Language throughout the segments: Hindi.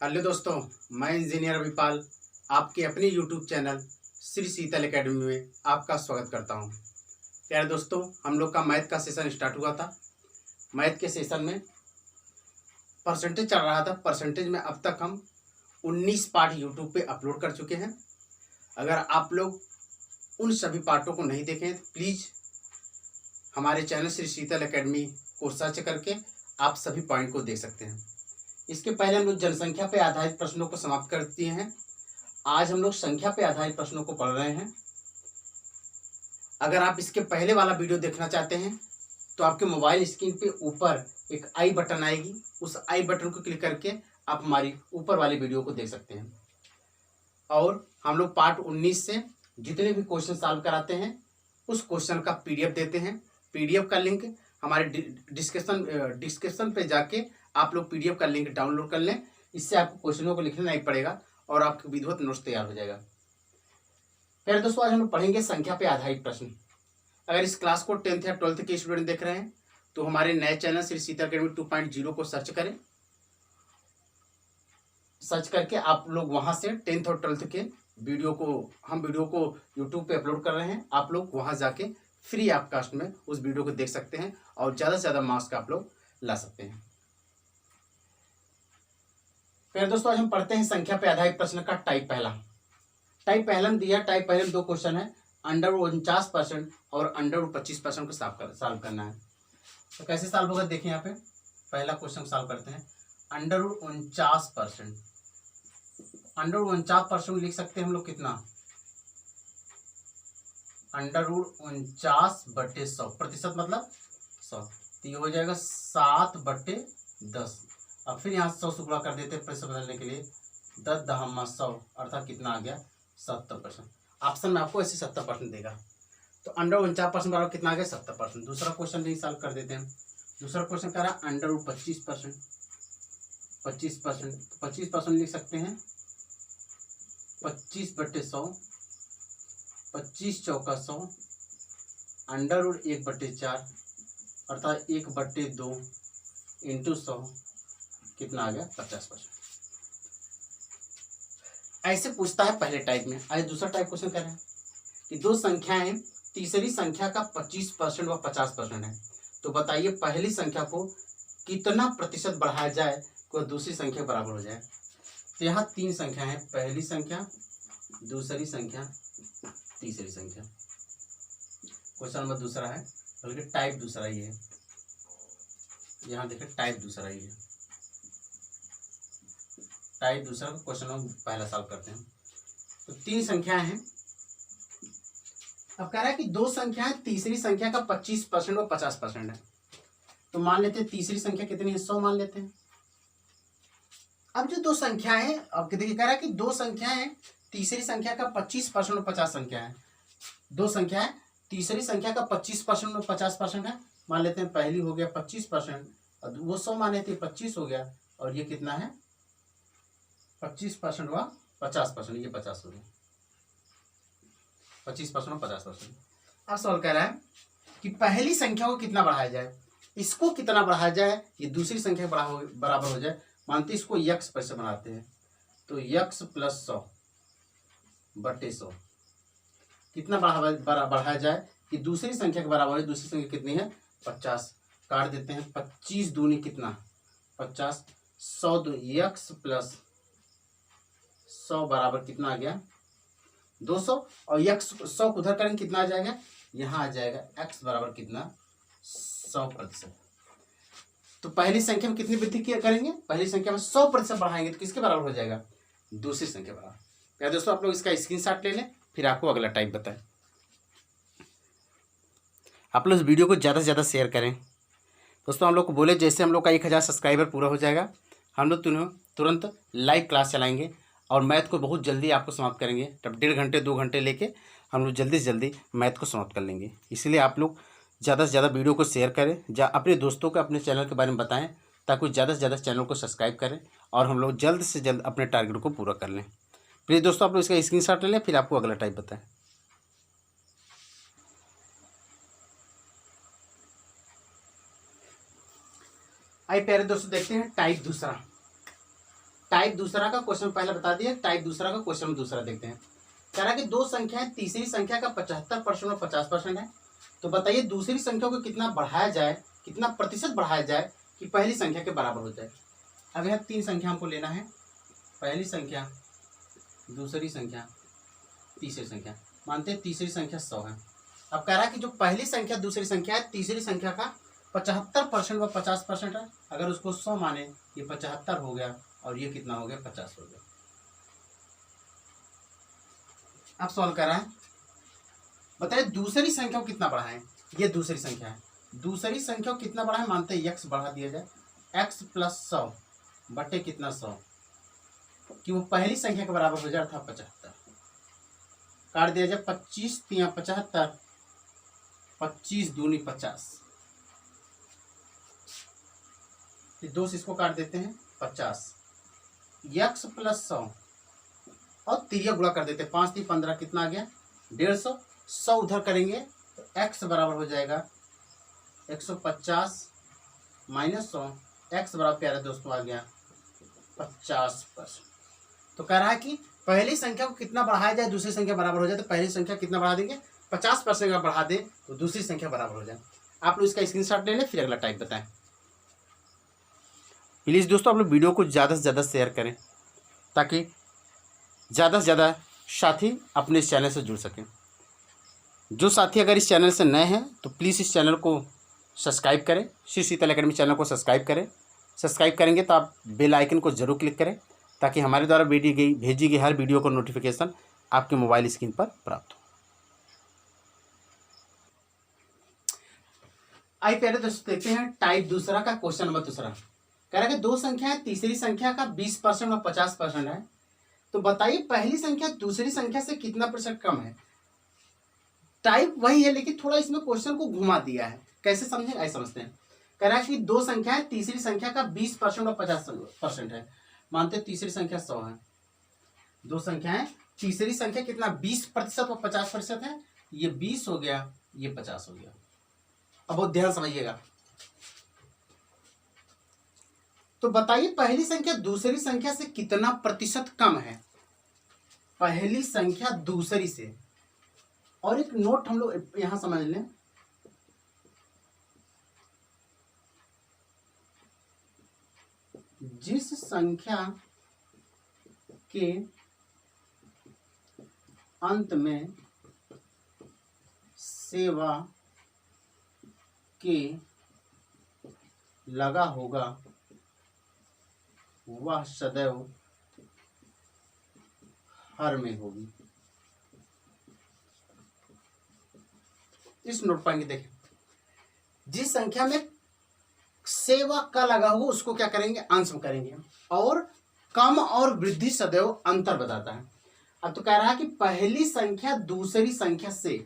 हेलो दोस्तों, मैं इंजीनियर अभिपाल आपके अपने यूट्यूब चैनल श्री शीतल एकेडमी में आपका स्वागत करता हूं। प्यारे दोस्तों, हम लोग का मैथ का सेशन स्टार्ट हुआ था। मैथ के सेशन में परसेंटेज चल रहा था। परसेंटेज में अब तक हम 19 पार्ट यूट्यूब पे अपलोड कर चुके हैं। अगर आप लोग उन सभी पार्टों को नहीं देखें तो प्लीज़ हमारे चैनल श्री शीतल एकेडमी को सर्च करके आप सभी पॉइंट को देख सकते हैं। इसके पहले हम लोग जनसंख्या पे आधारित प्रश्नों को समाप्त कर दिए हैं। आज हम लोग संख्या पे आधारित प्रश्नों को पढ़ रहे हैं। अगर आप इसके पहले वाला वीडियो देखना चाहते हैं तो आपके मोबाइल स्क्रीन पे ऊपर एक आई बटन आएगी, उस आई बटन को क्लिक करके आप हमारी ऊपर वाली वीडियो को देख सकते हैं। और हम लोग पार्ट 19 से जितने भी क्वेश्चन सॉल्व कराते हैं उस क्वेश्चन का पीडीएफ देते हैं। पीडीएफ का लिंक हमारे डिस्क्रिप्शन पे जाके आप लोग पीडीएफ का लिंक डाउनलोड कर लें। इससे आपको क्वेश्चनों को लिखना नहीं पड़ेगा और आपका विधिवत नोट्स तैयार हो जाएगा। फिर दोस्तों, आज हम लोग पढ़ेंगे संख्या पे आधारित प्रश्न। अगर इस क्लास को 10th या 12th के स्टूडेंट देख रहे हैं तो हमारे नए चैनल श्री शीतल एकेडमी 2.0 को सर्च करें। सर्च करके आप लोग वहां से 10th और 12th के वीडियो को यूट्यूब पे अपलोड कर रहे हैं। आप लोग वहां जाके फ्री ऑफ कॉस्ट में उस वीडियो को देख सकते हैं और ज़्यादा से ज़्यादा मार्क्स का आप लोग ला सकते हैं। फिर दोस्तों, आज हम पढ़ते हैं संख्या पे आधारित प्रश्न का टाइप पहला में दिया। टाइप पहले में दो क्वेश्चन है, अंडर 49% और अंडर 25% को सॉल्व करना है। तो कैसे सॉल्व होगा देखिए। यहाँ पे पहला क्वेश्चन सॉल्व करते हैं। अंडर 49%, अंडर 49% लिख सकते हैं हम लोग कितना, अंडर 49/100, प्रतिशत मतलब 100, तो ये हो जाएगा 7/10। अब फिर यहाँ 100 से गुणा कर देते हैं प्रतिशत बदलने के लिए, 10×100 अर्थात कितना आ गया 70%। ऑप्शन में आपको ऐसे 70% देगा। तो अंडर 49% बराबर कितना आ गया 70%। दूसरा क्वेश्चन भी सॉल्व कर देते हैं। दूसरा क्वेश्चन कह रहा है अंडर 25%, 25% लिख सकते हैं 25/100, 25 चौका 100, अंडर 1/4 अर्थात 1/2 इंटू 100 कितना आ गया 50%। ऐसे पूछता है पहले टाइप में। आज दूसरा टाइप क्वेश्चन कह रहे हैं कि दो संख्याएं तीसरी संख्या का 25% व 50% है, तो बताइए पहली संख्या को कितना प्रतिशत बढ़ाया जाए कि दूसरी संख्या बराबर हो जाए। तो यहाँ तीन संख्या है, पहली संख्या, दूसरी संख्या, तीसरी संख्या। क्वेश्चन नंबर दूसरा है, बल्कि टाइप दूसरा ही है। यहाँ देखिए टाइप दूसरा ही है, टाइप दूसरा को क्वेश्चन नंबर पहला सॉल्व करते हैं। तो तीन संख्याएं हैं। अब कह रहा है कि दो संख्याएं तीसरी संख्या का 25% और 50% है, तो मान लेते हैं तीसरी संख्या कितनी है 100 मान लेते हैं। अब जो दो संख्याएं, अब देखिए कह रहा है कि दो संख्याएं तीसरी संख्या का 25% और 50 संख्या है। दो संख्याएं तीसरी संख्या का 25% और 50% है। मान लेते हैं पहली हो गया 25% और वो 100 मान लेते हैं 25 हो गया, और ये कितना है 25% व 50%, ये 50 हो गया, 25% और 50%। अब सवाल कह रहा है कि पहली संख्या को कितना बढ़ाया जाए, इसको कितना बढ़ाया जाए ये दूसरी संख्या बराबर हो जाए। मानते हैं इसको यक्स पर से बनाते हैं, तो यक्स प्लस 100/100 कितना बढ़ाया जाए कि दूसरी संख्या के बराबर है। दूसरी संख्या कितनी है 50, काट देते हैं 25 दूनी कितना 50, 100 यक्स प्लस 100 बराबर कितना आ गया 200, और यक्स 100 को उधर करेंगे कितना आ जाएगा, यहाँ आ जाएगा x बराबर कितना 100%। तो पहली संख्या में कितनी वृद्धि करेंगे, पहली संख्या में 100% बढ़ाएंगे तो किसके बराबर हो जाएगा दूसरी संख्या बराबर। क्या दोस्तों, आप लोग इसका स्क्रीनशॉट ले लें, फिर आपको अगला टाइप बताएं। आप लोग इस वीडियो को ज़्यादा से ज़्यादा शेयर करें। दोस्तों, हम लोग को बोले जैसे हम लोग का 1000 सब्सक्राइबर पूरा हो जाएगा हम लोग तुरंत लाइव क्लास चलाएंगे और मैथ को बहुत जल्दी आपको समाप्त करेंगे। तब 1.5 घंटे 2 घंटे लेके हम लोग जल्दी से जल्दी मैथ को समाप्त कर लेंगे। इसलिए आप लोग ज़्यादा से ज़्यादा वीडियो को शेयर करें, अपने दोस्तों को अपने चैनल के बारे में बताएं, ताकि ज़्यादा से ज़्यादा चैनल को सब्सक्राइब करें और हम लोग जल्द से जल्द अपने टारगेट को पूरा कर लें। प्लीज़ दोस्तों, आप लोग इसका स्क्रीनशॉट ले लें, फिर आपको अगला टाइप बताएं। आइए प्यारे दोस्तों, देखते हैं टाइप दूसरा। टाइप दूसरा का क्वेश्चन पहले बता दिया, टाइप दूसरा का क्वेश्चन दूसरा देखते हैं। कह रहा है कि दो संख्याएं तीसरी संख्या का 75% और 50% है, तो बताइए दूसरी संख्या को कितना बढ़ाया जाए, कितना प्रतिशत बढ़ाया जाए कि पहली संख्या के बराबर हो जाए। अब यह तीन संख्या हमको लेना है, पहली संख्या, दूसरी संख्या, तीसरी संख्या। मानते हैं तीसरी संख्या 100 है। अब कह रहा है कि जो पहली संख्या दूसरी संख्या है, तीसरी संख्या का 75% व 50% है। अगर उसको 100 माने, ये 75 हो गया और ये कितना हो गया, 50 हो गया। अब सॉल्व कर रहा है, बताइए दूसरी संख्या को कितना बढ़ाएं। ये दूसरी संख्या है, दूसरी संख्या को कितना बढ़ाएं। मानते हैं x बढ़ा दिया जाए, x प्लस 100 बटे कितना 100, कि वो पहली संख्या के बराबर हो जाए, था 75। काट दिया जाए, 25 तिया 75, 25 दूनी 50, दो से इसको काट देते हैं 50, x प्लस 100 और तिरिया गुणा कर देते हैं, 5 3 15, कितना आ गया 150। 100 उधर करेंगे तो x बराबर हो जाएगा 150 माइनस 100, x बराबर प्यारे दोस्तों आ गया 50%। तो कह रहा है कि पहली संख्या को कितना बढ़ाया जाए दूसरी संख्या बराबर हो जाए, तो पहली संख्या कितना बढ़ा देंगे, 50% का बढ़ा दें तो दूसरी संख्या बराबर हो जाए। आप लोग इसका स्क्रीनशॉट ले लें, फिर अगला टाइप बताएं। प्लीज़ दोस्तों आप लोग वीडियो को ज़्यादा से ज़्यादा शेयर करें ताकि ज़्यादा से ज़्यादा साथी अपने इस चैनल से जुड़ सकें। जो साथी अगर इस चैनल से नए हैं तो प्लीज़ इस चैनल को सब्सक्राइब करें, श्री शीतल एकेडमी चैनल को सब्सक्राइब करें। सब्सक्राइब करेंगे तो आप बेल आइकन को जरूर क्लिक करें ताकि हमारे द्वारा भेजी गई हर वीडियो को नोटिफिकेशन आपके मोबाइल स्क्रीन पर प्राप्त हो। आइए पहले दोस्तों देखते हैं टाइप दूसरा का क्वेश्चन नंबर दूसरा। कह रहा है कि दो संख्याएं तीसरी संख्या का 20% और 50% है, तो बताइए पहली संख्या दूसरी संख्या से कितना प्रतिशत कम है। टाइप वही है लेकिन थोड़ा इसमें क्वेश्चन को घुमा दिया है, कैसे समझे ऐसे समझते हैं। कह रहा है कि दो संख्याएं तीसरी संख्या का 20% और 50% है। मानते हैं तीसरी संख्या 100 है, दो संख्याएं तीसरी संख्या कितना 20% और 50% है, ये 20 हो गया, ये 50 हो गया। अब बहुत ध्यान समझिएगा। तो बताइए पहली संख्या दूसरी संख्या से कितना प्रतिशत कम है, पहली संख्या दूसरी से। और एक नोट हम लोग यहां समझ लें, जिस संख्या के अंत में सेवा के लगा होगा वह सदैव हर में होगी। इस नोट पॉइंट देखें, जिस संख्या में सेवा का लगा होगा उसको क्या करेंगे, अंश में करेंगे, और कम और वृद्धि सदैव अंतर बताता है। अब तो कह रहा है कि पहली संख्या दूसरी संख्या से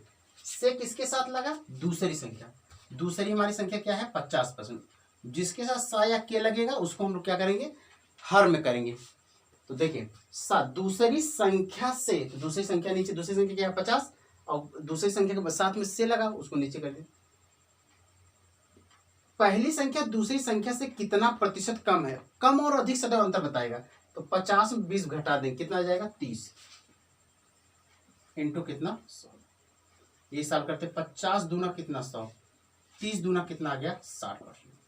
किसके साथ लगा, दूसरी संख्या। दूसरी हमारी संख्या क्या है 50%, जिसके साथ सा या के लगेगा उसको हम लोग क्या करेंगे, हर में करेंगे। तो देखिए दूसरी संख्या से, दूसरी संख्या नीचे, दूसरी संख्या क्या है 50, और दूसरी संख्या के साथ में से लगा उसको नीचे कर दे। पहली संख्या दूसरी संख्या से कितना प्रतिशत कम है, कम और अधिक सदैव अंतर बताएगा। तो 50 में 20 घटा दें, कितना आ जाएगा 30 इंटू कितना 100। ये साल करते 50 दूना कितना 100, 30 दूना कितना आ गया 60%।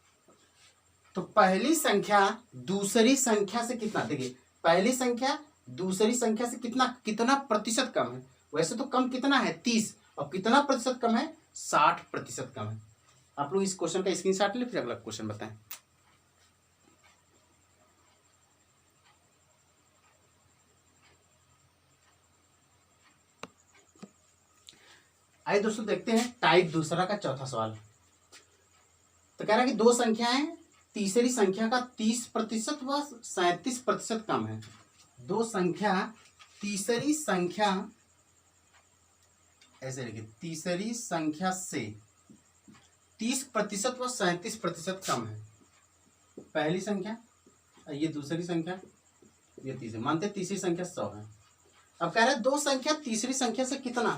तो पहली संख्या दूसरी संख्या से कितना, देखिए पहली संख्या दूसरी संख्या से कितना प्रतिशत कम है। वैसे तो कम कितना है 30, और कितना प्रतिशत कम है 60% कम है। आप लोग इस क्वेश्चन का स्क्रीनशॉट ले, फिर अगला क्वेश्चन बताएं। आइए दोस्तों देखते हैं टाइप दूसरा का चौथा सवाल। तो कह रहा है कि दो संख्याएं तीसरी संख्या का 30% व 37% कम है। दो संख्या तीसरी संख्या, ऐसे लिखिए, तीसरी संख्या से 30% व 37% कम है। पहली संख्या, ये दूसरी संख्या, ये तीसरी। मानते तीसरी संख्या 100 है। अब कह रहे हैं दो संख्या तीसरी संख्या से कितना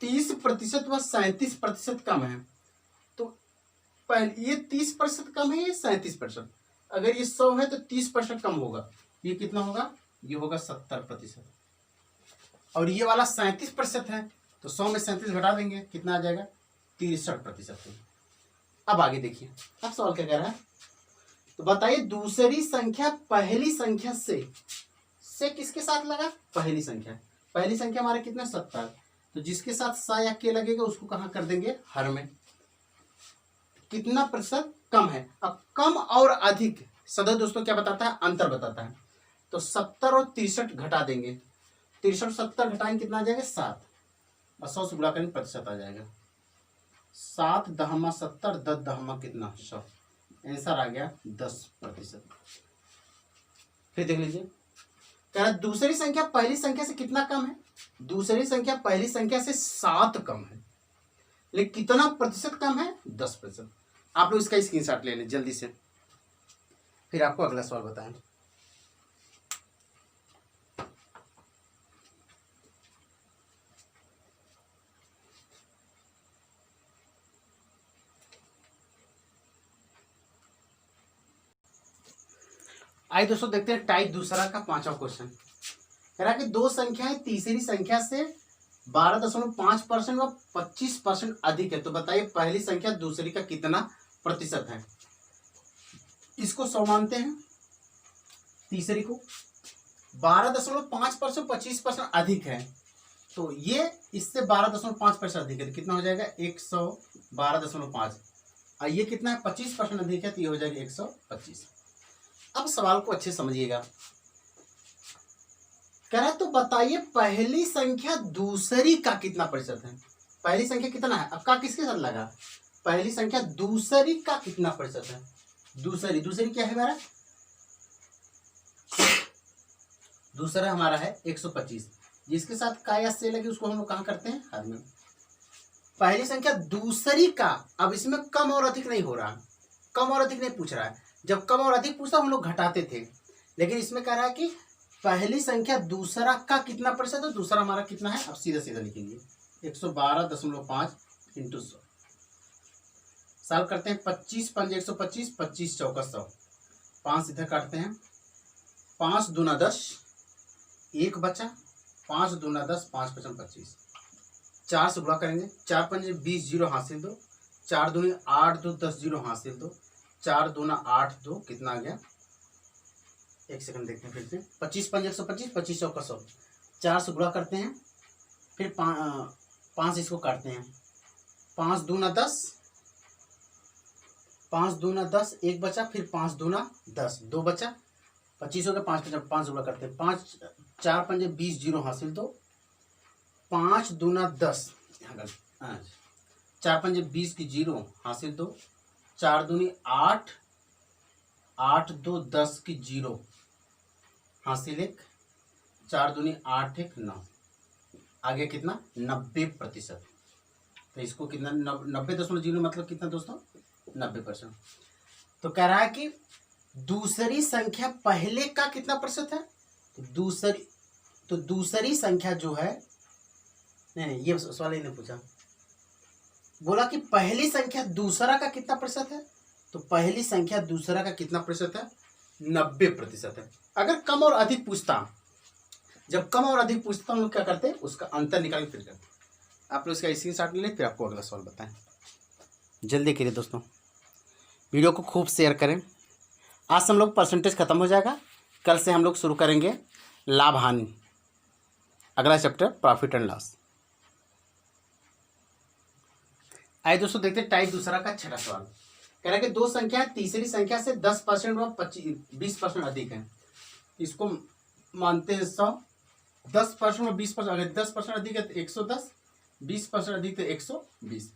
30% व 37% कम है। तो पहले ये 30% कम है, ये 37%। अगर ये 100 है तो 30% कम होगा, ये कितना होगा, ये होगा 70%। और ये वाला 37% है, तो 100 में 37 घटा देंगे, कितना आ जाएगा, 63%। अब आगे देखिए, अब सवाल क्या कह रहा है, तो बताइए दूसरी संख्या पहली संख्या से किसके साथ लगा, पहली संख्या हमारे कितना 70, तो जिसके साथ सा या के लगेगा उसको कहाँ कर देंगे, हर में। कितना प्रतिशत कम है। अब कम और अधिक सदैव दोस्तों क्या बताता है, अंतर बताता है। तो 70 और 63 घटा देंगे, 63 70 घटाएंगे कितना आ जाएगा, 7, और 100 से गुणा करेंगे प्रतिशत आ जाएगा, 7 दहमा 70, 10 दहमा कितना 100, आंसर आ गया 10%। फिर देख लीजिए, कह रहा दूसरी संख्या पहली संख्या से कितना कम है, दूसरी संख्या पहली संख्या से 7 कम है, लेकिन कितना प्रतिशत कम है, 10%। आप लोग इसका स्क्रीनशॉट ले लें जल्दी से, फिर आपको अगला सवाल बताएं। आइए दोस्तों देखते हैं टाइप दूसरा का 5वां क्वेश्चन। कह रहा कि दो संख्याएं तीसरी संख्या से 12.5% व 25% अधिक है, तो बताइए पहली संख्या दूसरी का कितना प्रतिशत है। इसको 100 मानते हैं, तीसरी को 12.5% 25% अधिक है, तो ये इससे 12.5% अधिक है, तो कितना हो जाएगा 112.5, और ये कितना है 25% अधिक है, तो ये हो जाएगा 125। अब सवाल को अच्छे समझिएगा, कह रहा है तो बताइए पहली संख्या दूसरी का कितना प्रतिशत है। पहली संख्या कितना है, अब का किसके साथ लगा, पहली संख्या दूसरी का कितना प्रतिशत है। दूसरी क्या है हमारा, दूसरा हमारा है 125, जिसके साथ का या से लगे उसको हम लोग कहाँ करते हैं, हर में। पहली संख्या दूसरी का, अब इसमें कम और अधिक नहीं हो रहा, कम और अधिक नहीं पूछ रहा है, जब कम और अधिक पूछता हम लोग घटाते थे, लेकिन इसमें कह रहा है कि पहली संख्या दूसरा का कितना प्रतिशत है, दूसरा हमारा कितना है, अब सीधा सीधा लिखेंगे 112.5 इंटू 100, सॉल्व करते हैं, 25 पंजे 125, 25 चौका 100, 5 इधर काटते हैं, 5 दूना 10, 1 बचा, 5 दूना 10, 5 पचम 25, 4 से गुणा करेंगे, 4 पंजे 20, 0 हासिल दो, 4 दूनी 8, 2 10, 0 हासिल दो, 4 दूना 8, 2 कितना आ गया, एक सेकंड देखते हैं फिर से, 25 पंजे 125, 25 चौका 100, 4 से गुणा करते हैं, फिर 5 इसको काटते हैं, 5 दूना 10, 5 दूना 10, 1 बचा, फिर 5 दूना 10, 2 बचा, 25 हो गया, 5 पचा 5 गुणा करते हैं, 5 4 पंजे 20, 0 हासिल दो, 5 दूना 10, 4 पंजे 20 की 0 हासिल दो, 4 दूनी 8, 8 2 10 की 0 हासिल 1, 4 दूनी 8 1 9, आगे कितना 90%। तो इसको कितना 90.0 मतलब कितना दोस्तों 90%। तो कह रहा है कि दूसरी संख्या पहले का कितना प्रतिशत है, तो दूसरी संख्या जो है, नहीं ये सवाल ही नहीं पूछा, बोला कि पहली संख्या दूसरा का कितना प्रतिशत है, तो पहली संख्या दूसरा का कितना प्रतिशत है, 90% है। अगर कम और अधिक पूछता, जब कम और अधिक पूछता हम लोग क्या करते हैं, उसका अंतर निकाल फिर करते। आप लोग इसका स्क्रीनशॉट ले लें, फिर आपको अगला सवाल बताएं। जल्दी करिए दोस्तों, वीडियो को खूब शेयर करें। आज से हम लोग परसेंटेज खत्म हो जाएगा, कल से हम लोग शुरू करेंगे लाभ हानि, अगला चैप्टर प्रॉफिट एंड लॉस। आइए दोस्तों देखते हैं टाइप दूसरा का 6वां सवाल। कह रहा है कि दो संख्या तीसरी संख्या से 10% व 20% अधिक है, इसको मानते हैं 100, 10% व 20%, अगर 10% अधिक है तो 110, 20% अधिक तो 120।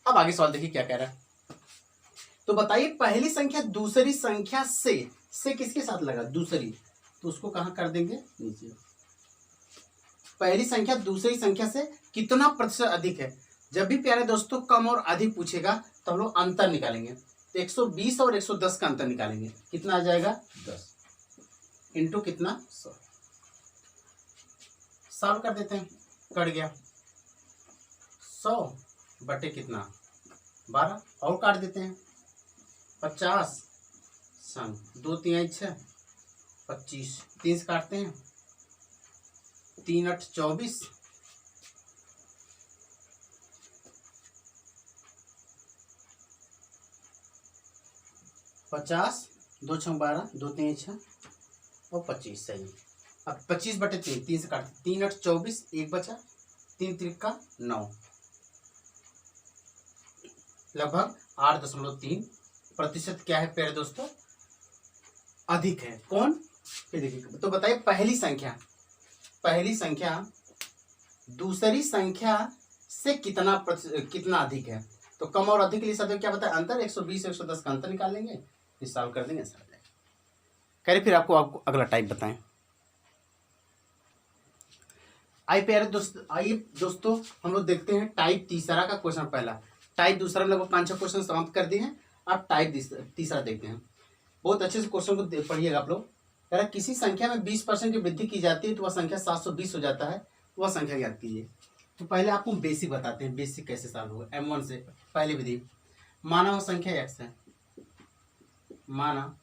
अब आगे सवाल देखिए क्या कह रहा है, तो बताइए पहली संख्या दूसरी संख्या से किसके साथ लगा, दूसरी, तो उसको कहाँ कर देंगे, नीचे। पहली संख्या दूसरी संख्या से कितना प्रतिशत अधिक है। जब भी प्यारे दोस्तों कम और अधिक पूछेगा तो हम लोग अंतर निकालेंगे, तो 120 और 110 का अंतर निकालेंगे, कितना आ जाएगा 10 इंटू कितना 100, सॉल्व कर देते हैं, कट गया 100 बटे कितना 12, और काट देते हैं 50 संग 2 3 6 25, 3 से काटते हैं, 3 8 24, 50, 2 6 12, 2 3 6 और 25 सही। अब 25/3, 3 से काटते, 3 8 24, 1 बचा, 3 त्रिका 9, लगभग 8.3% क्या है प्यारे दोस्तों, अधिक है। कौन, ये देखिए तो बताइए, पहली संख्या दूसरी संख्या से कितना अधिक है। तो कम और अधिक के लिए सब क्या बताए, अंतर 120 110 का अंतर निकाल लेंगे, फिर सॉल्व कर देंगे, सर कह रहे फिर आपको अगला टाइप बताएं। आइए दोस्तों हम लोग देखते हैं टाइप तीसरा का क्वेश्चन। पहला टाइप दूसरा में लगभग 5-6 क्वेश्चन समाप्त कर दिए हैं। अब टाइप तीसरा देखते हैं। बहुत अच्छे से क्वेश्चन को पढ़िएगा आप लोग। कह रहा किसी संख्या में 20% की वृद्धि की जाती है तो वह संख्या 720 हो जाता है, वह संख्या ज्ञात कीजिए। तो पहले आपको बेसिक बताते हैं, बेसिक कैसे सॉल्व होगा। M1 से पहली विधि, माना वह संख्या x है, माना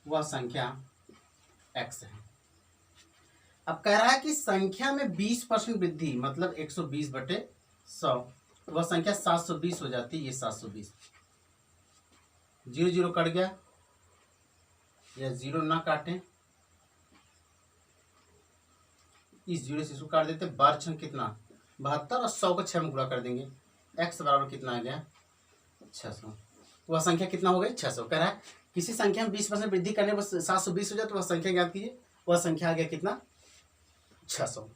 वह संख्या x है। अब कह रहा है कि संख्या में 20% वृद्धि मतलब 120/100, वह संख्या 720 हो जाती है। ये 720, 0 0 कट गया, या 0 ना काटें, इस 0 से इसको काट देते, 12 छंग कितना 72 और 100 को 6 में गुणा कर देंगे, x बराबर कितना आ गया 600। वह संख्या कितना हो गई 600। कह रहा है किसी संख्या में 20% वृद्धि करने पर 720 हो जाए तो वह संख्या ज्ञात कीजिए। वह संख्या आ गया कितना 600।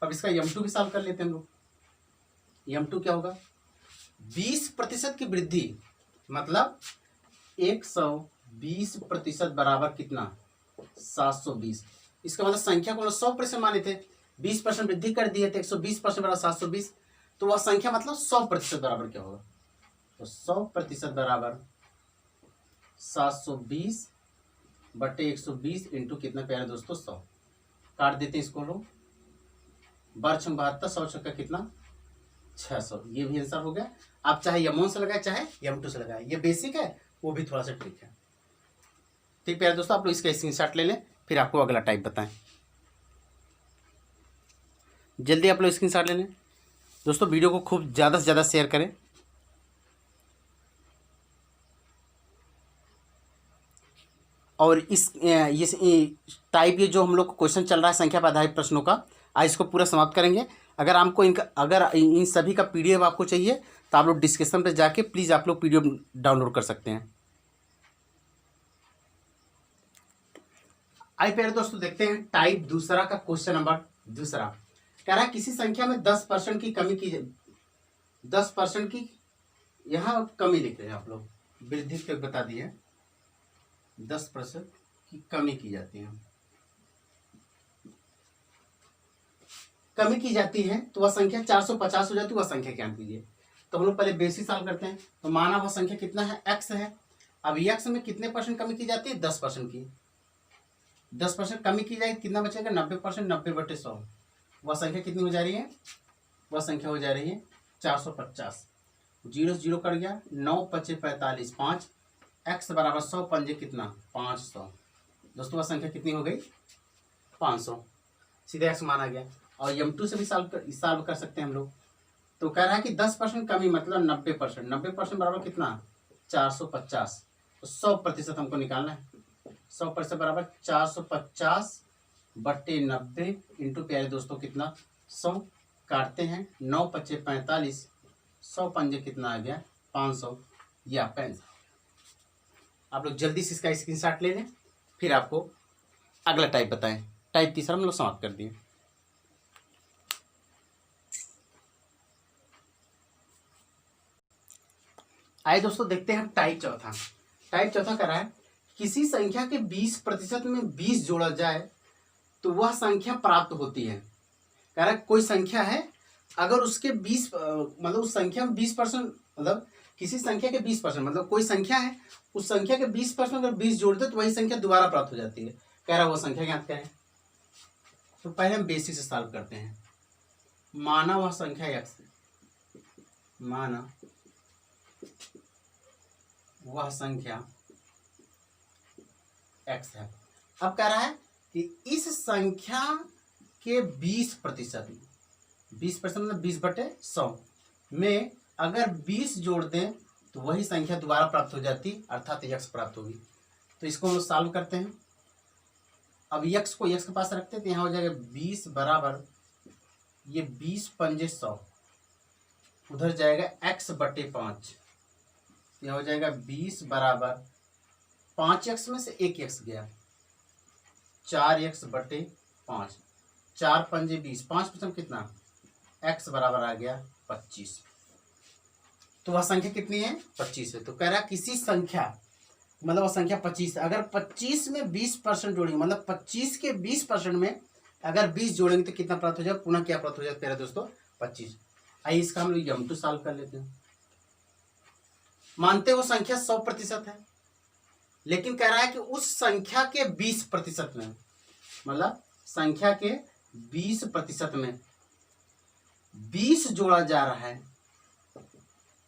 अब इसका M2 भी सॉल्व कर लेते हैं हम लोग। M2 क्या होगा, 20% की वृद्धि मतलब 120% बराबर कितना 720। इसका मतलब संख्या को 100% माने थे, 20% वृद्धि कर दी है तो 120% बराबर 720। तो वह संख्या मतलब 100% बराबर क्या होगा, तो 100% बराबर 720/120 इंटू कितना प्यारे दोस्तों 100। काट देते हैं इसको लोग, 12 छंग 72, 100 छक्का कितना 600। ये भी आंसर हो गया। आप चाहे M1 से लगाए चाहे M2 से लगाए, ये बेसिक है, वो भी थोड़ा सा ट्रिक है। ठीक प्यारे दोस्तों, आप लोग इसका स्क्रीनशॉट ले लें, फिर आपको अगला टाइप बताएं। जल्दी आप लोग स्क्रीनशॉट ले लें दोस्तों, वीडियो को खूब ज़्यादा से ज़्यादा शेयर करें। और इस टाइप ये जो हम लोग को क्वेश्चन चल रहा है संख्या पर आधारित प्रश्नों का, आज इसको पूरा समाप्त करेंगे। अगर आपको अगर इन सभी का PDF आपको चाहिए तो आप लोग डिस्क्रिप्शन पर जाके प्लीज़ आप लोग PDF डाउनलोड कर सकते हैं। आइए प्यारे दोस्तों देखते हैं टाइप दूसरा का क्वेश्चन नंबर दूसरा। कह रहा है किसी संख्या में 10% की कमी की, 10% की यहाँ कमी लिख रहे हैं आप लोग, वृद्धि तक बता दिए, 10% की कमी की जाती है, कमी की जाती है तो वह संख्या 450 हो जाती है, वह संख्या ज्ञात कीजिए। तो हम लोग पहले बेसिक सॉल्व करते हैं। तो माना वह संख्या कितना है x है। अब x में कितने परसेंट कमी की जाती है 10% की, 10% कमी की जाएगी, कितना बचेगा 90%, 90/100। वह संख्या कितनी हो जा रही है, वह संख्या हो जा रही है 450। 0 0 कट गया, 9 5 45, 5 x बराबर 100 पंजे कितना 500। दोस्तों वह संख्या कितनी हो गई 500, सीधे x माना गया। और M2 से भी सॉल्व कर सकते हैं हम लोग। तो कह रहा है कि 10% कमी मतलब 90%, 90% बराबर कितना 450। तो 100% हमको निकालना है। 100% बराबर 450/90 इंटू प्यारे दोस्तों कितना 100। काटते हैं, 9 5 45, 100 पंजे कितना आ गया 500। ये आपका आंसर। आप लोग जल्दी से इसका स्क्रीनशॉट ले लें, फिर आपको अगला टाइप बताएं। टाइप तीसरा हम लोग समाप्त कर दिए। आइए दोस्तों देखते हैं टाइप चौथा। टाइप चौथा कह रहा है किसी संख्या के 20% में 20 जोड़ा जाए तो वह संख्या प्राप्त होती है। कह रहा है कोई संख्या है, अगर उसके 20 मतलब उस संख्या में 20% मतलब किसी संख्या के 20% मतलब कोई संख्या है, उस संख्या के 20% अगर 20 जोड़ दे तो वही संख्या दोबारा प्राप्त हो जाती है। कह रहा है वो संख्या ज्ञात करें। तो पहले हम बेसिक से सॉल्व करते हैं। माना वह संख्या x, माना वह संख्या x है। अब कह रहा है कि इस संख्या के 20% 20% मतलब 20/100 में अगर 20 जोड़ दें तो वही संख्या दोबारा प्राप्त हो जाती, अर्थात x प्राप्त होगी। तो इसको हम सॉल्व करते हैं। अब x को x के पास रखते हैं तो यहाँ हो जाएगा 20 बराबर ये 20 पंजे 100, उधर जाएगा x/5, यह हो जाएगा 20 बराबर 5x में से 1x गया 4x/5, 4 पंजे 20, 5 कितना x बराबर आ गया 25। तो वह संख्या कितनी है 25 है। तो कह रहा है किसी संख्या मतलब वह संख्या 25 है, अगर 25 में 20% जोड़ेंगे मतलब 25 के 20% में अगर 20 जोड़ेंगे तो कितना प्राप्त हो जाएगा, पुनः क्या प्राप्त हो जाएगा प्यारे दोस्तों 25। आइए इसका हम लोग m2 सॉल्व कर लेते हैं। मानते वो संख्या 100% है, लेकिन कह रहा है कि उस संख्या के 20% में मतलब संख्या के 20% में 20 जोड़ा जा रहा है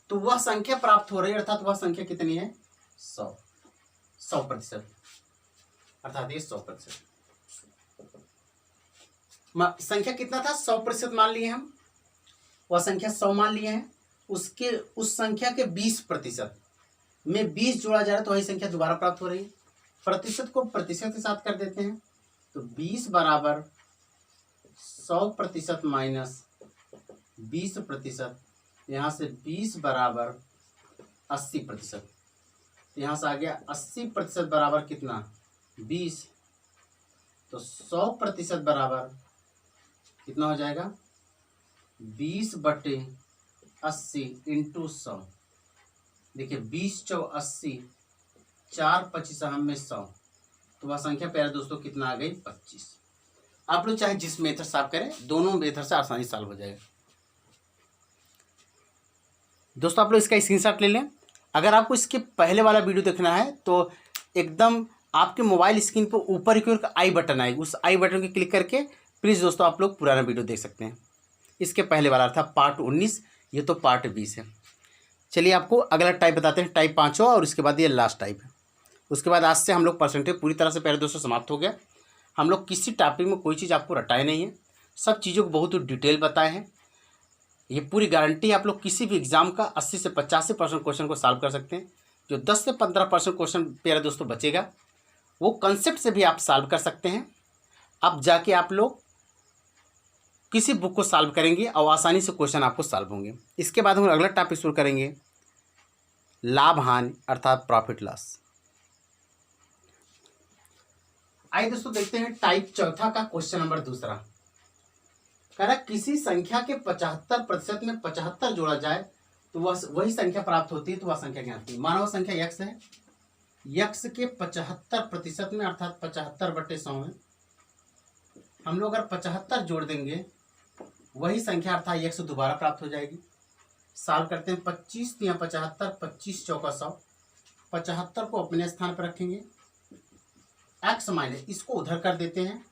तो वह संख्या प्राप्त हो रही है, अर्थात वह संख्या कितनी है 100%, अर्थात ये 100%। संख्या कितना था 100% मान लिए हम, वह संख्या 100 मान लिए हैं, उसके उस संख्या के 20% में 20 जोड़ा जा रहा है तो वही संख्या दोबारा प्राप्त हो रही है। प्रतिशत को प्रतिशत के साथ कर देते हैं तो 20 बराबर 100% माइनस 20%, यहाँ से 20 बराबर 80%, यहाँ से आ गया 80% बराबर कितना 20, तो 100% बराबर कितना हो जाएगा 20/80 इंटू 100। देखिए 20 × 80, 4 25 में 100, तो वह संख्या प्यारे दोस्तों कितना आ गई 25। आप लोग चाहे जिस मेथड से आप करें, दोनों मेथड से आसानी सॉल्व हो जाएगा। दोस्तों आप लोग इसका स्क्रीनशॉट ले लें। अगर आपको इसके पहले वाला वीडियो देखना है तो एकदम आपके मोबाइल स्क्रीन पर ऊपर की ओर आई बटन आएगी, उस आई बटन को क्लिक करके प्लीज़ दोस्तों आप लोग पुराना वीडियो देख सकते हैं। इसके पहले वाला था पार्ट 19, ये तो पार्ट 20 है। चलिए आपको अगला टाइप बताते हैं, टाइप 5 और उसके बाद ये लास्ट टाइप है। उसके बाद आज से हम लोग परसेंटेज पूरी तरह से प्यारे दोस्तों समाप्त हो गया। हम लोग किसी टॉपिक में कोई चीज़ आपको रटाए नहीं है, सब चीज़ों को बहुत डिटेल बताए हैं। ये पूरी गारंटी आप लोग किसी भी एग्जाम का 80 से 85% क्वेश्चन को सॉल्व कर सकते हैं। जो 10 से 15% क्वेश्चन प्यारे दोस्तों बचेगा वो कंसेप्ट से भी आप सॉल्व कर सकते हैं। अब जाके आप लोग किसी बुक को सॉल्व करेंगे और आसानी से क्वेश्चन आपको सॉल्व होंगे। इसके बाद हम अगला टॉपिक शुरू करेंगे, लाभ हानि अर्थात प्रॉफिट लॉस। आइए दोस्तों देखते हैं टाइप चौथा का क्वेश्चन नंबर दूसरा। कह रहा किसी संख्या के 75% में 75 जोड़ा जाए तो वह वही संख्या प्राप्त होती है, तो वह संख्या क्या होती है। मानो वह संख्या x है, x के 75% में अर्थात 75/100 में हम लोग अगर 75 जोड़ देंगे वही संख्या अर्थात x दोबारा प्राप्त हो जाएगी। सॉल्व करते हैं, 25 × 75, 25 × 100, 75 को अपने स्थान पर रखेंगे, x माइनस इसको उधर कर देते हैं,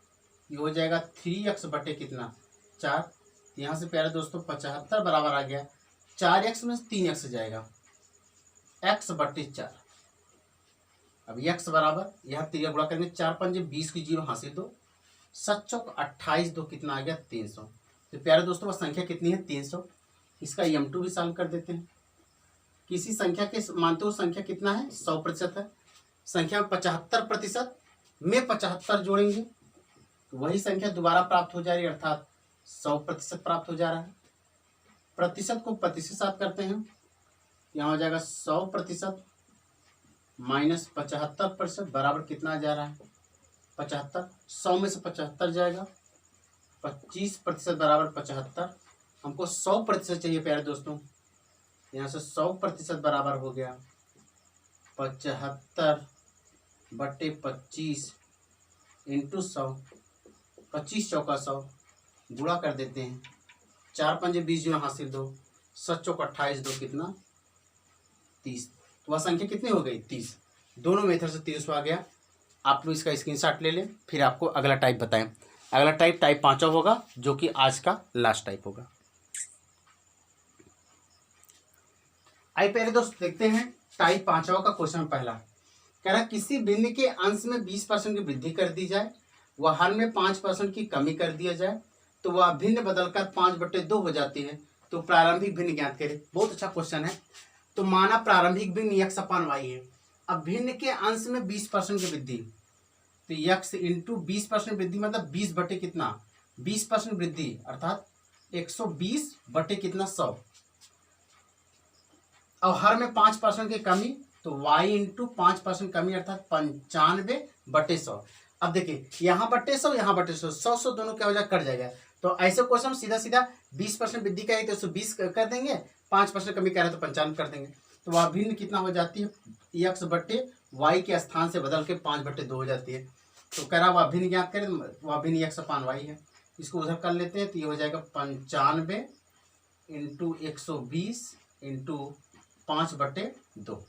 ये हो जाएगा 3x बटे कितना 4। यहाँ से प्यारे दोस्तों 75 बराबर आ गया 4x में 3x जाएगा x/4। अब x बराबर यहाँ 3 गुणा करेंगे, 4 पंजे 20 की 0 हासिल 2, 7 चौक 28, 2 कितना आ गया 300। तो प्यारे दोस्तों वह संख्या कितनी है 300। इसका m2 भी सॉल्व कर देते हैं। किसी संख्या के मानते हो संख्या कितना है 100% है, संख्या में 75% में 75 जोड़ेंगे तो वही संख्या दोबारा प्राप्त हो जा रही है, अर्थात 100% प्राप्त हो जा रहा है। प्रतिशत को प्रतिशत साथ करते हैं, यहाँ हो जाएगा 100% माइनस 75% बराबर कितना आ जा रहा है 75। 100 में से 75 जाएगा, 25% बराबर 75। हमको 100% चाहिए प्यारे दोस्तों, यहाँ से 100% बराबर हो गया 75/25 इंटू 100, 25 चौका 100 गुणा कर देते हैं, 4 पंजे 20 हासिल 2, 7 चौक 28, 2 कितना 30। तो वह संख्या कितनी हो गई 30। दोनों मेथड से 30 आ गया। आप लोग इसका स्क्रीनशॉट ले लें, फिर आपको अगला टाइप बताएं। अगला टाइप 5 होगा जो कि आज का लास्ट टाइप होगा। आइए पहले दोस्त देखते हैं टाइप 5वां का क्वेश्चन पहला कह रहा किसी भिन्न के अंश में 20% की वृद्धि कर दी जाए, वह हर में 5% की कमी कर दिया जाए तो वह भिन्न बदलकर 5/2 हो जाती है, तो प्रारंभिक भिन्न ज्ञात करें। बहुत अच्छा क्वेश्चन है। तो माना प्रारंभिक भिन्न x अपान y है। अब भिन्न के अंश में 20% की वृद्धि, तो x इंटू 20% वृद्धि मतलब 20 बटे कितना 20% वृद्धि अर्थात 120 बटे कितना 100। और हर में 5% की कमी तो y इंटू 5% कमी अर्थात 95 बटे 100। अब देखिए यहाँ बटे 100 यहाँ बटे 100 100 दोनों क्या हो जाएगा कट जाएगा। तो ऐसे क्वेश्चन सीधा सीधा 20% वृद्धि का है तो 120 कर देंगे, 5% कमी कह रहे हैं तो 95 कर देंगे। तो वह भिन्न कितना हो जाती है x बटे y के स्थान से बदल के 5/2 हो जाती है। तो कह रहा वह भिन्न ज्ञात करें, वह भिन्न x अपान y है। इसको उधर कर लेते हैं तो ये हो जाएगा 95 इंटू 120 इंटू 5/2।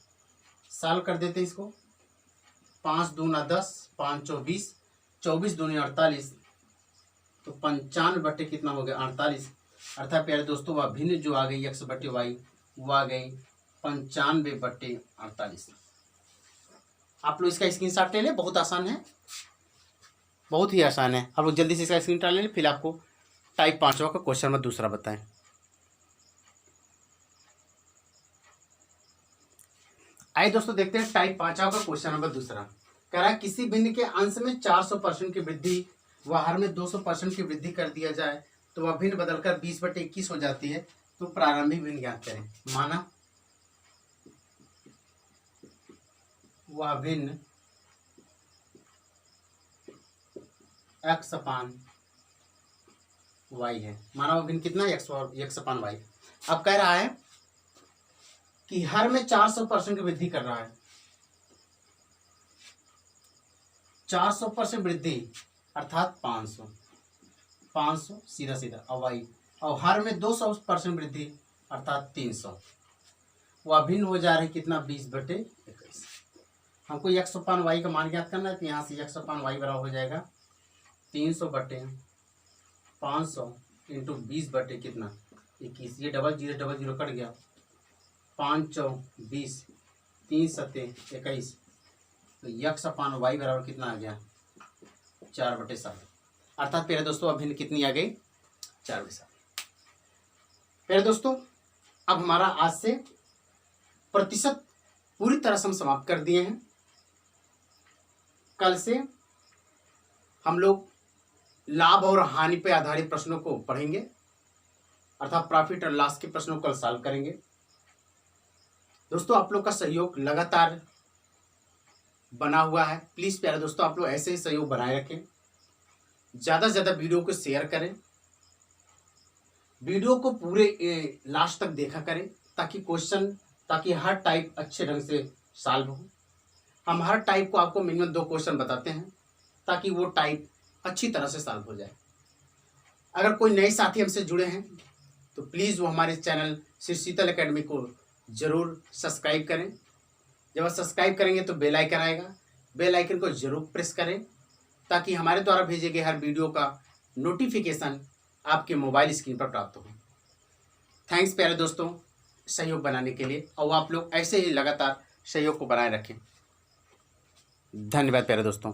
साल कर देते हैं इसको, 5 दूना 10 5 24 24 दूनी 48, तो 95 बटे कितना हो गया 48। अर्थात प्यारे दोस्तों वह भिन्न जो आ गई x बटे y वो आ गई 95 बटे 48। आप लोग इसका स्क्रीनशॉट ले लें, बहुत आसान है, बहुत ही आसान है। आप लोग जल्दी से इसका स्क्रीनशॉट ले लें, फिर आपको टाइप 5वां का क्वेश्चन में दूसरा बताएं। आइए दोस्तों देखते हैं टाइप 5वां का क्वेश्चन नंबर दूसरा। कह रहा है किसी भिन्न के अंश में 400% की वृद्धि व हर में 200% की वृद्धि कर दिया जाए तो वह भिन्न बदलकर 20/21 हो जाती है, तो प्रारंभिक भिन्न ज्ञात करें। माना वह भिन्न x अपान y है। माना वह भिन्न कितना x अपान y। अब कह रहा है कि हर में 400% की वृद्धि कर रहा है, 400% वृद्धि अर्थात 500 सीधा सीधा अवाई, और हर में 200% वृद्धि अर्थात 300। वह भिन्न हो जा रहा है कितना 20/21। हमको x अपान y का मान ज्ञात करना है, तो यहाँ से x अपान y बराबर हो जाएगा 300 बटे 500 इंटू 20 बटे कितना 21। ये डबल जीरो कट गया, 5 चौ 20 3 सत्ते 21, तो x अपान y बराबर कितना आ गया 4/7। अर्थात प्यारे दोस्तों अब भिन्न कितनी आ गई 4/7। प्यारे दोस्तों अब हमारा आज से प्रतिशत पूरी तरह से हम समाप्त कर दिए हैं। कल से हम लोग लाभ और हानि पर आधारित प्रश्नों को पढ़ेंगे, अर्थात प्रॉफिट और लॉस के प्रश्नों को कल सॉल्व करेंगे। दोस्तों आप लोग का सहयोग लगातार बना हुआ है, प्लीज़ प्यारे दोस्तों आप लोग ऐसे ही सहयोग बनाए रखें। ज़्यादा से ज़्यादा वीडियो को शेयर करें, वीडियो को पूरे लास्ट तक देखा करें ताकि हर टाइप अच्छे ढंग से सॉल्व हो। हम हर टाइप को आपको मिनिमम 2 क्वेश्चन बताते हैं ताकि वो टाइप अच्छी तरह से सॉल्व हो जाए। अगर कोई नए साथी हमसे जुड़े हैं तो प्लीज़ वो हमारे चैनल श्री शीतल एकेडमी को ज़रूर सब्सक्राइब करें। जब आप सब्सक्राइब करेंगे तो बेल आइकन आएगा, बेल आइकन को ज़रूर प्रेस करें ताकि हमारे द्वारा भेजे गए हर वीडियो का नोटिफिकेशन आपके मोबाइल स्क्रीन पर प्राप्त हो। थैंक्स प्यारे दोस्तों सहयोग बनाने के लिए, और आप लोग ऐसे ही लगातार सहयोग को बनाए रखें। धन्यवाद प्यारे दोस्तों।